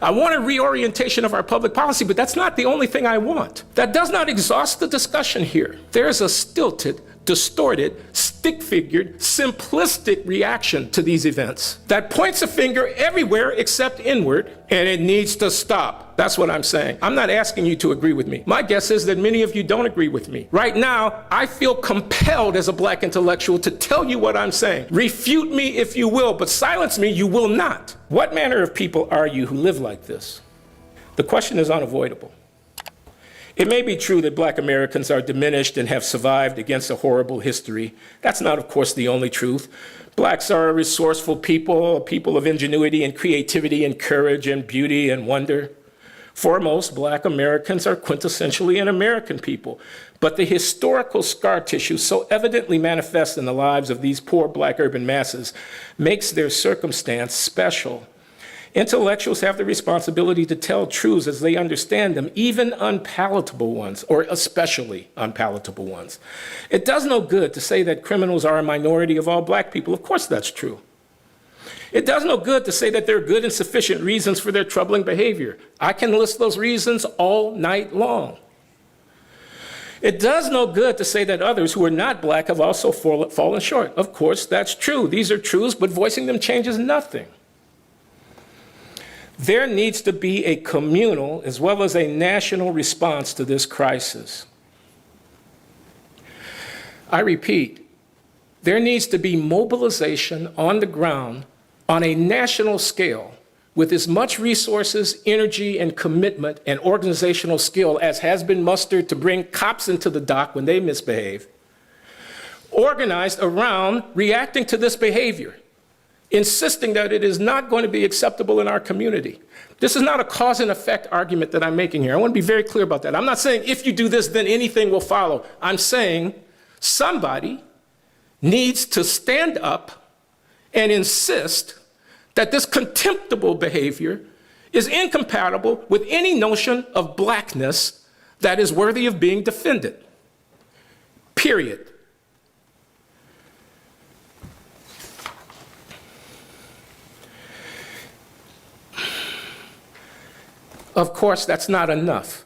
I want a reorientation of our public policy, but that's not the only thing I want. That does not exhaust the discussion here. There's a stilted, distorted, stick-figured, simplistic reaction to these events that points a finger everywhere except inward, and it needs to stop. That's what I'm saying. I'm not asking you to agree with me. My guess is that many of you don't agree with me. Right now, I feel compelled as a black intellectual to tell you what I'm saying. Refute me if you will, but silence me you will not. What manner of people are you who live like this? The question is unavoidable. It may be true that black Americans are diminished and have survived against a horrible history. That's not, of course, the only truth. Blacks are a resourceful people, a people of ingenuity and creativity and courage and beauty and wonder. Foremost, black Americans are quintessentially an American people. But the historical scar tissue so evidently manifests in the lives of these poor black urban masses makes their circumstance special. Intellectuals have the responsibility to tell truths as they understand them, even unpalatable ones, or especially unpalatable ones. It does no good to say that criminals are a minority of all black people. Of course that's true. It does no good to say that there are good and sufficient reasons for their troubling behavior. I can list those reasons all night long. It does no good to say that others who are not black have also fallen short. Of course that's true. These are truths, but voicing them changes nothing. There needs to be a communal as well as a national response to this crisis. I repeat, there needs to be mobilization on the ground on a national scale with as much resources, energy, and commitment and organizational skill as has been mustered to bring cops into the dock when they misbehave, organized around reacting to this behavior, insisting that it is not going to be acceptable in our community. This is not a cause and effect argument that I'm making here. I want to be very clear about that. I'm not saying if you do this, then anything will follow. I'm saying somebody needs to stand up and insist that this contemptible behavior is incompatible with any notion of blackness that is worthy of being defended. Period. Of course, that's not enough.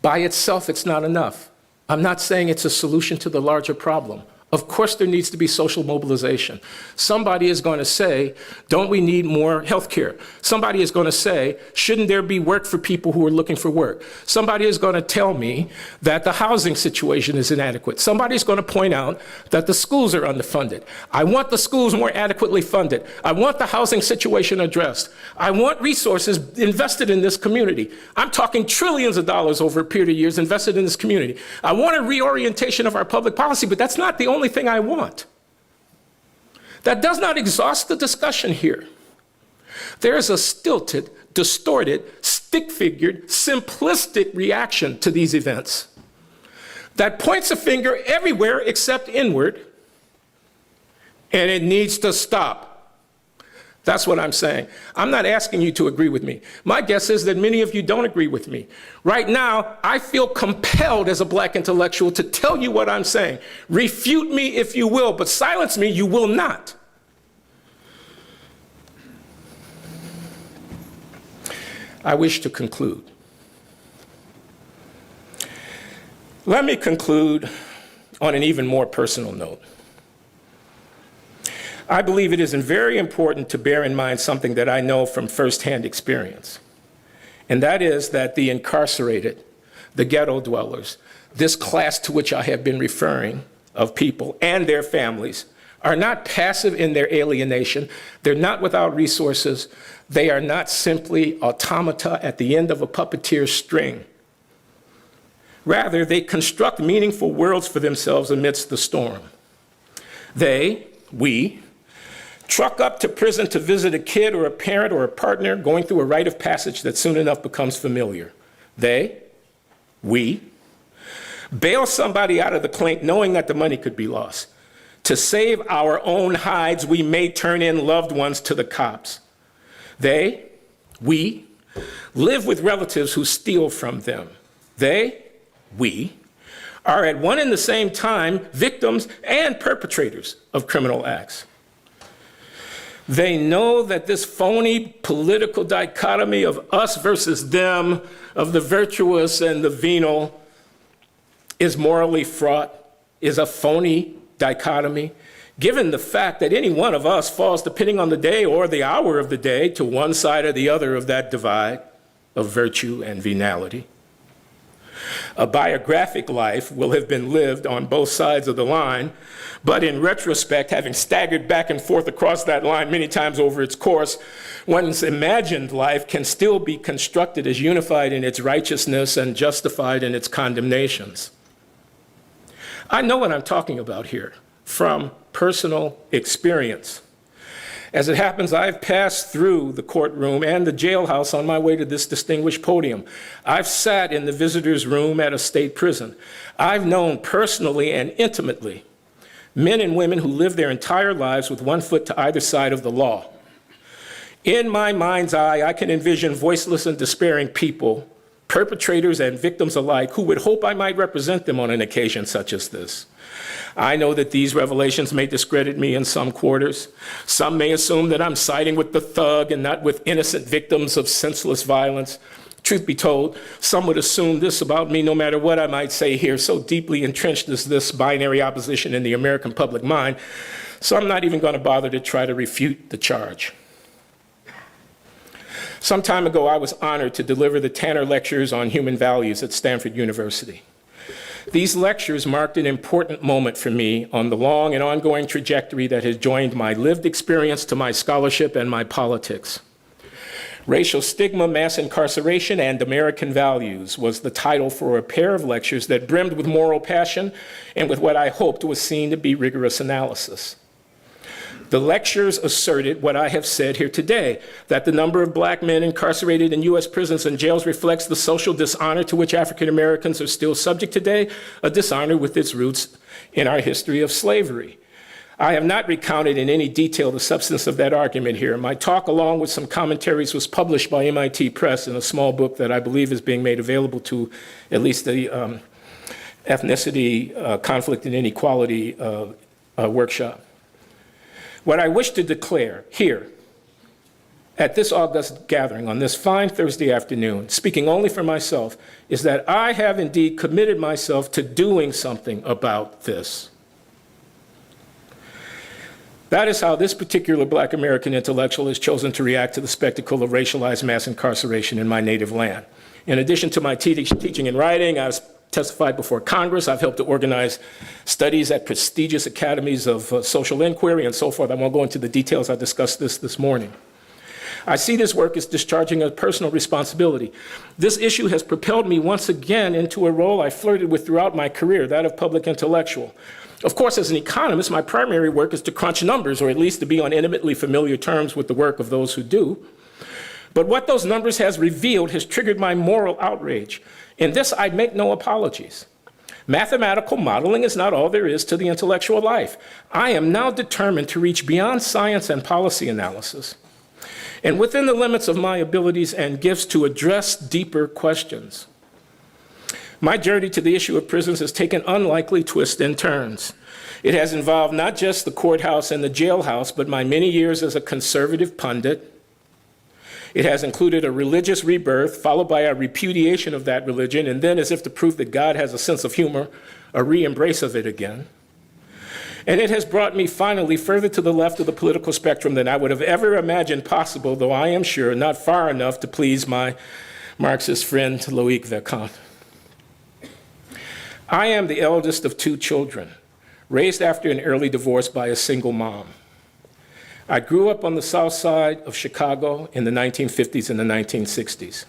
By itself, it's not enough. I'm not saying it's a solution to the larger problem. Of course, there needs to be social mobilization. Somebody is going to say, don't we need more health care? Somebody is going to say, shouldn't there be work for people who are looking for work? Somebody is going to tell me that the housing situation is inadequate. Somebody is going to point out that the schools are underfunded. I want the schools more adequately funded. I want the housing situation addressed. I want resources invested in this community. I'm talking trillions of dollars over a period of years invested in this community. I want a reorientation of our public policy, but that's not the only thing I want. That does not exhaust the discussion here. There is a stilted, distorted, stick-figured, simplistic reaction to these events that points a finger everywhere except inward, and it needs to stop. That's what I'm saying. I'm not asking you to agree with me. My guess is that many of you don't agree with me. Right now, I feel compelled as a black intellectual to tell you what I'm saying. Refute me if you will, but silence me you will not. I wish to conclude. Let me conclude on an even more personal note. I believe it is very important to bear in mind something that I know from firsthand experience, and that is that the incarcerated, the ghetto dwellers, this class to which I have been referring of people and their families, are not passive in their alienation. They're not without resources. They are not simply automata at the end of a puppeteer's string. Rather, they construct meaningful worlds for themselves amidst the storm. We, truck up to prison to visit a kid or a parent or a partner going through a rite of passage that soon enough becomes familiar. We, bail somebody out of the clink knowing that the money could be lost. To save our own hides, we may turn in loved ones to the cops. We, live with relatives who steal from them. We, are at one and the same time victims and perpetrators of criminal acts. They know that this phony political dichotomy of us versus them, of the virtuous and the venal, is morally fraught, is a phony dichotomy, given the fact that any one of us falls, depending on the day or the hour of the day, to one side or the other of that divide of virtue and venality. A biographic life will have been lived on both sides of the line, but in retrospect, having staggered back and forth across that line many times over its course, one's imagined life can still be constructed as unified in its righteousness and justified in its condemnations. I know what I'm talking about here from personal experience. As it happens, I've passed through the courtroom and the jailhouse on my way to this distinguished podium. I've sat in the visitor's room at a state prison. I've known personally and intimately men and women who live their entire lives with one foot to either side of the law. In my mind's eye, I can envision voiceless and despairing people, perpetrators and victims alike, who would hope I might represent them on an occasion such as this. I know that these revelations may discredit me in some quarters. Some may assume that I'm siding with the thug and not with innocent victims of senseless violence. Truth be told, some would assume this about me no matter what I might say here, so deeply entrenched is this binary opposition in the American public mind, so I'm not even going to bother to try to refute the charge. Some time ago, I was honored to deliver the Tanner Lectures on Human Values at Stanford University. These lectures marked an important moment for me on the long and ongoing trajectory that has joined my lived experience to my scholarship and my politics. Racial Stigma, Mass Incarceration, and American Values was the title for a pair of lectures that brimmed with moral passion and with what I hoped was seen to be rigorous analysis. The lectures asserted what I have said here today, that the number of black men incarcerated in US prisons and jails reflects the social dishonor to which African Americans are still subject today, a dishonor with its roots in our history of slavery. I have not recounted in any detail the substance of that argument here. My talk, along with some commentaries, was published by MIT Press in a small book that I believe is being made available to at least the Ethnicity, Conflict, and Inequality workshop. What I wish to declare here at this august gathering on this fine Thursday afternoon, speaking only for myself, is that I have indeed committed myself to doing something about this. That is how this particular Black American intellectual has chosen to react to the spectacle of racialized mass incarceration in my native land. In addition to my teaching and writing, I've testified before Congress. I've helped to organize studies at prestigious academies of social inquiry and so forth. I won't go into the details. I discussed this morning. I see this work as discharging a personal responsibility. This issue has propelled me once again into a role I flirted with throughout my career, that of public intellectual. Of course, as an economist, my primary work is to crunch numbers, or at least to be on intimately familiar terms with the work of those who do. But what those numbers has revealed has triggered my moral outrage. In this, I make no apologies. Mathematical modeling is not all there is to the intellectual life. I am now determined to reach beyond science and policy analysis, and within the limits of my abilities and gifts, to address deeper questions. My journey to the issue of prisons has taken unlikely twists and turns. It has involved not just the courthouse and the jailhouse, but my many years as a conservative pundit. It has included a religious rebirth, followed by a repudiation of that religion, and then, as if to prove that God has a sense of humor, a re-embrace of it again. And it has brought me finally further to the left of the political spectrum than I would have ever imagined possible, though I am sure not far enough to please my Marxist friend, Loïc Vercamp. I am the eldest of two children, raised after an early divorce by a single mom. I grew up on the south side of Chicago in the 1950s and the 1960s.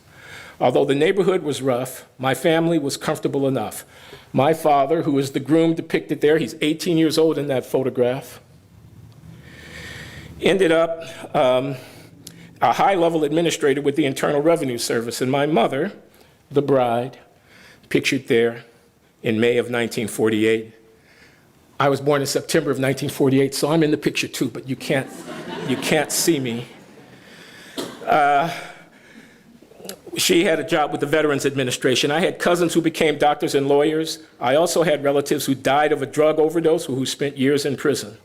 Although the neighborhood was rough, my family was comfortable enough. My father, who is the groom depicted there, he's 18 years old in that photograph, ended up a high-level administrator with the Internal Revenue Service. And my mother, the bride, pictured there in May of 1948. I was born in September of 1948, so I'm in the picture too, but you can't see me. She had a job with the Veterans Administration. I had cousins who became doctors and lawyers. I also had relatives who died of a drug overdose or who spent years in prison.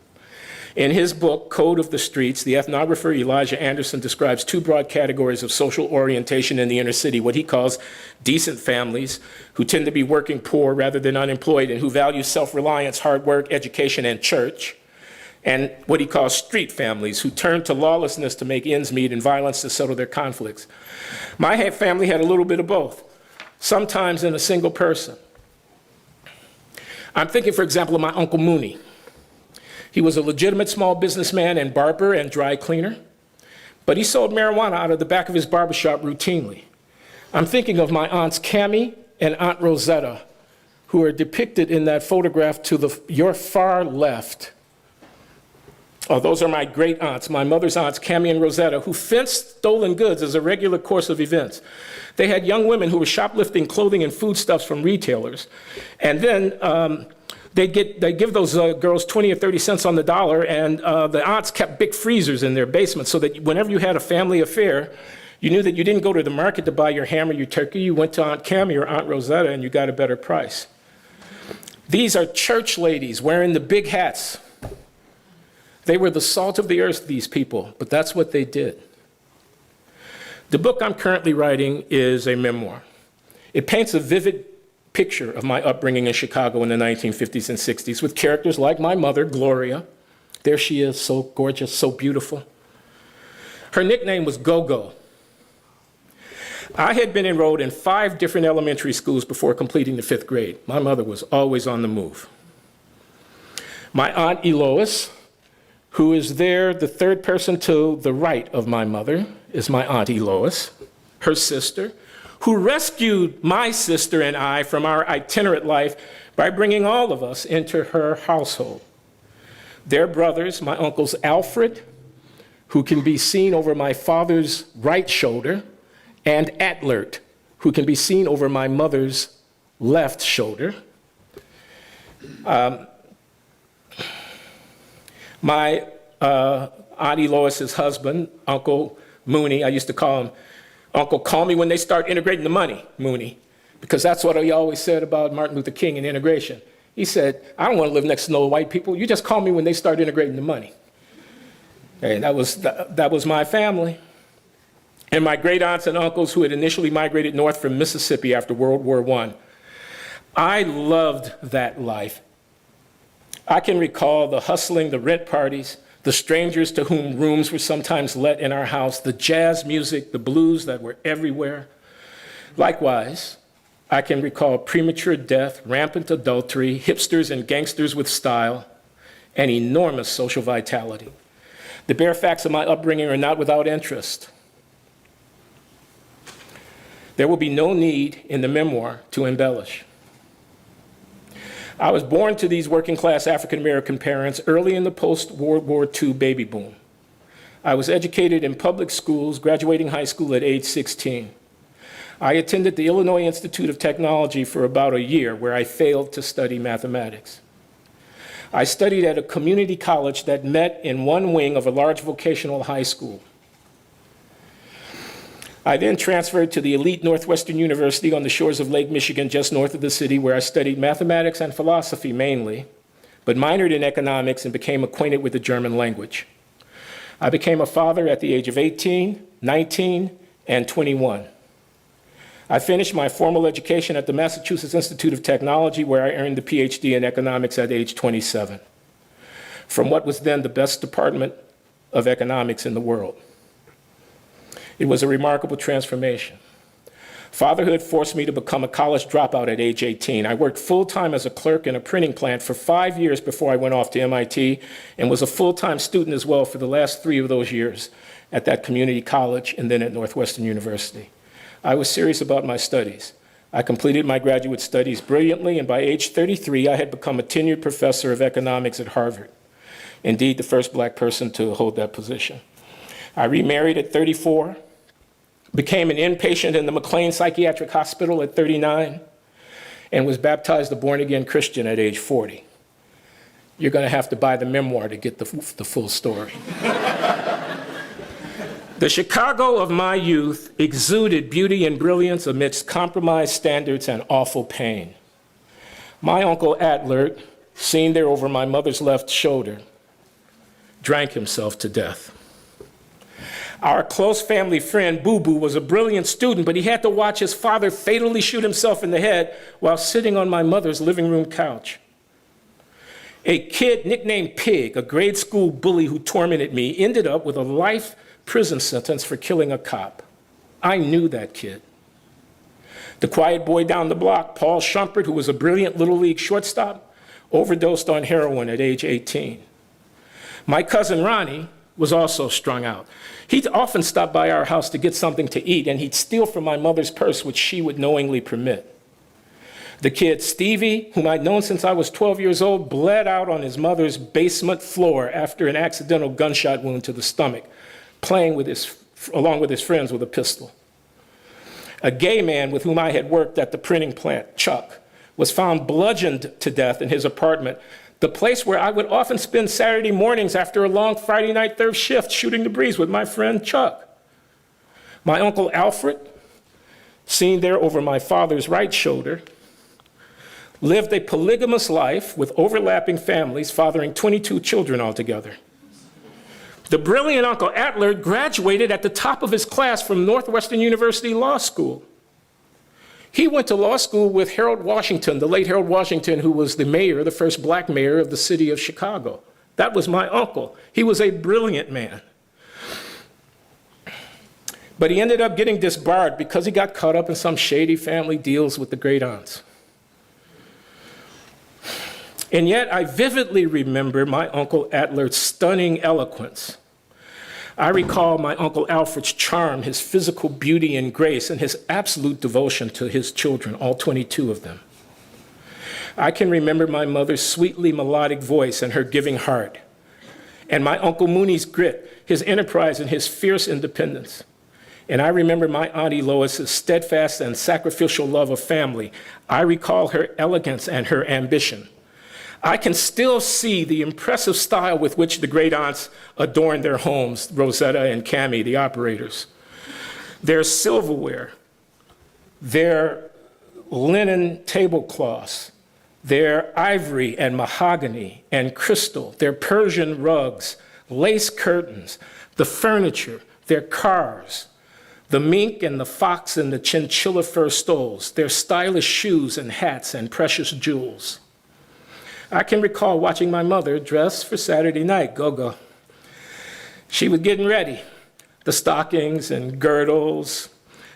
In his book, Code of the Streets, the ethnographer Elijah Anderson describes two broad categories of social orientation in the inner city, what he calls decent families, who tend to be working poor rather than unemployed and who value self-reliance, hard work, education, and church, and what he calls street families, who turn to lawlessness to make ends meet and violence to settle their conflicts. My family had a little bit of both, sometimes in a single person. I'm thinking, for example, of my Uncle Mooney. He was a legitimate small businessman and barber and dry cleaner, but he sold marijuana out of the back of his barbershop routinely. I'm thinking of my aunts Cammie and Aunt Rosetta, who are depicted in that photograph to your far left. Oh, those are my great aunts, my mother's aunts, Cammie and Rosetta, who fenced stolen goods as a regular course of events. They had young women who were shoplifting clothing and foodstuffs from retailers, and then they give those girls 20 or 30 cents on the dollar, and the aunts kept big freezers in their basement so that whenever you had a family affair, you knew that you didn't go to the market to buy your ham or your turkey. You went to Aunt Cammie or Aunt Rosetta and you got a better price. These are church ladies wearing the big hats. They were the salt of the earth, these people, but that's what they did. The book I'm currently writing is a memoir. It paints a vivid picture of my upbringing in Chicago in the 1950s and 60s with characters like my mother, Gloria. There she is, so gorgeous, so beautiful. Her nickname was Go-Go. I had been enrolled in 5 different elementary schools before completing the 5th grade. My mother was always on the move. My Aunt Elois, who is there, the third person to the right of my mother, is my Aunt Elois, her sister, who rescued my sister and I from our itinerant life by bringing all of us into her household. Their brothers, my uncles Alfred, who can be seen over my father's right shoulder, and Atlert, who can be seen over my mother's left shoulder. My Aunt Elois's husband, Uncle Mooney, I used to call him Uncle, call me when they start integrating the money, Mooney, because that's what he always said about Martin Luther King and integration. He said, I don't want to live next to no white people. You just call me when they start integrating the money. And that was my family. And my great aunts and uncles who had initially migrated north from Mississippi after World War I. I loved that life. I can recall the hustling, the rent parties, the strangers to whom rooms were sometimes let in our house, the jazz music, the blues that were everywhere. Likewise, I can recall premature death, rampant adultery, hipsters and gangsters with style, and enormous social vitality. The bare facts of my upbringing are not without interest. There will be no need in the memoir to embellish. I was born to these working-class African-American parents early in the post-World War II baby boom. I was educated in public schools, graduating high school at age 16. I attended the Illinois Institute of Technology for about a year, where I failed to study mathematics. I studied at a community college that met in one wing of a large vocational high school. I then transferred to the elite Northwestern University on the shores of Lake Michigan, just north of the city, where I studied mathematics and philosophy mainly, but minored in economics and became acquainted with the German language. I became a father at the age of 18, 19, and 21. I finished my formal education at the Massachusetts Institute of Technology, where I earned the PhD in economics at age 27, from what was then the best department of economics in the world. It was a remarkable transformation. Fatherhood forced me to become a college dropout at age 18. I worked full-time as a clerk in a printing plant for 5 years before I went off to MIT, and was a full-time student as well for the last 3 of those years at that community college and then at Northwestern University. I was serious about my studies. I completed my graduate studies brilliantly, and by age 33, I had become a tenured professor of economics at Harvard. Indeed, the first black person to hold that position. I remarried at 34, became an inpatient in the McLean Psychiatric Hospital at 39, and was baptized a born-again Christian at age 40. You're going to have to buy the memoir to get the full story. The Chicago of my youth exuded beauty and brilliance amidst compromised standards and awful pain. My uncle Atlert, seen there over my mother's left shoulder, drank himself to death. Our close family friend, Boo Boo, was a brilliant student, but he had to watch his father fatally shoot himself in the head while sitting on my mother's living room couch. A kid nicknamed Pig, a grade school bully who tormented me, ended up with a life prison sentence for killing a cop. I knew that kid. The quiet boy down the block, Paul Shumpert, who was a brilliant Little League shortstop, overdosed on heroin at age 18. My cousin Ronnie was also strung out. He'd often stop by our house to get something to eat, and he'd steal from my mother's purse, which she would knowingly permit. The kid Stevie, whom I'd known since I was 12 years old, bled out on his mother's basement floor after an accidental gunshot wound to the stomach, playing along with his friends with a pistol. A gay man with whom I had worked at the printing plant, Chuck, was found bludgeoned to death in his apartment, the place where I would often spend Saturday mornings after a long Friday night third shift shooting the breeze with my friend Chuck. My uncle Alfred, seen there over my father's right shoulder, lived a polygamous life with overlapping families, fathering 22 children altogether. The brilliant Uncle Adler graduated at the top of his class from Northwestern University Law School. He went to law school with Harold Washington, the late Harold Washington, who was the mayor, the first black mayor of the city of Chicago. That was my uncle. He was a brilliant man. But he ended up getting disbarred because he got caught up in some shady family deals with the great aunts. And yet I vividly remember my Uncle Adler's stunning eloquence. I recall my Uncle Alfred's charm, his physical beauty and grace, and his absolute devotion to his children, all 22 of them. I can remember my mother's sweetly melodic voice and her giving heart, and my Uncle Mooney's grit, his enterprise, and his fierce independence. And I remember my Auntie Lois's steadfast and sacrificial love of family. I recall her elegance and her ambition. I can still see the impressive style with which the great aunts adorned their homes, Rosetta and Cammie, the operators. Their silverware, their linen tablecloths, their ivory and mahogany and crystal, their Persian rugs, lace curtains, the furniture, their cars, the mink and the fox and the chinchilla fur stoles, their stylish shoes and hats and precious jewels. I can recall watching my mother dress for Saturday night, go-go. She was getting ready. The stockings and girdles,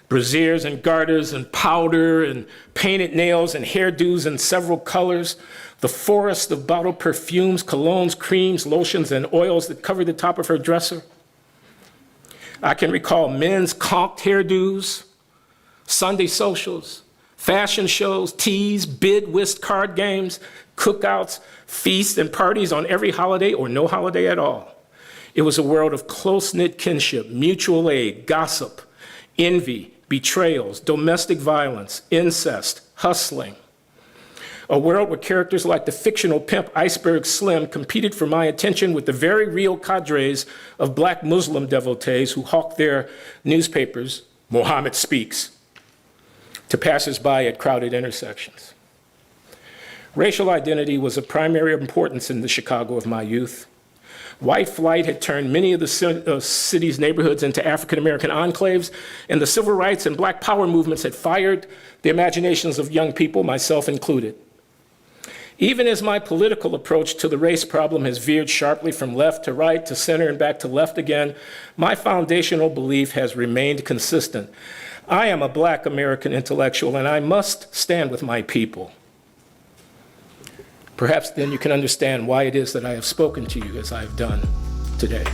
brassieres and garters and powder and painted nails and hairdos in several colors, the forest of bottled perfumes, colognes, creams, lotions, and oils that covered the top of her dresser. I can recall men's conked hairdos, Sunday socials, fashion shows, teas, bid whist card games, cookouts, feasts, and parties on every holiday or no holiday at all. It was a world of close-knit kinship, mutual aid, gossip, envy, betrayals, domestic violence, incest, hustling. A world where characters like the fictional pimp Iceberg Slim competed for my attention with the very real cadres of black Muslim devotees who hawked their newspapers, Muhammad Speaks, to passers-by at crowded intersections. Racial identity was of primary importance in the Chicago of my youth. White flight had turned many of the city's neighborhoods into African-American enclaves, and the civil rights and black power movements had fired the imaginations of young people, myself included. Even as my political approach to the race problem has veered sharply from left to right to center and back to left again, my foundational belief has remained consistent. I am a black American intellectual, and I must stand with my people. Perhaps then you can understand why it is that I have spoken to you as I have done today.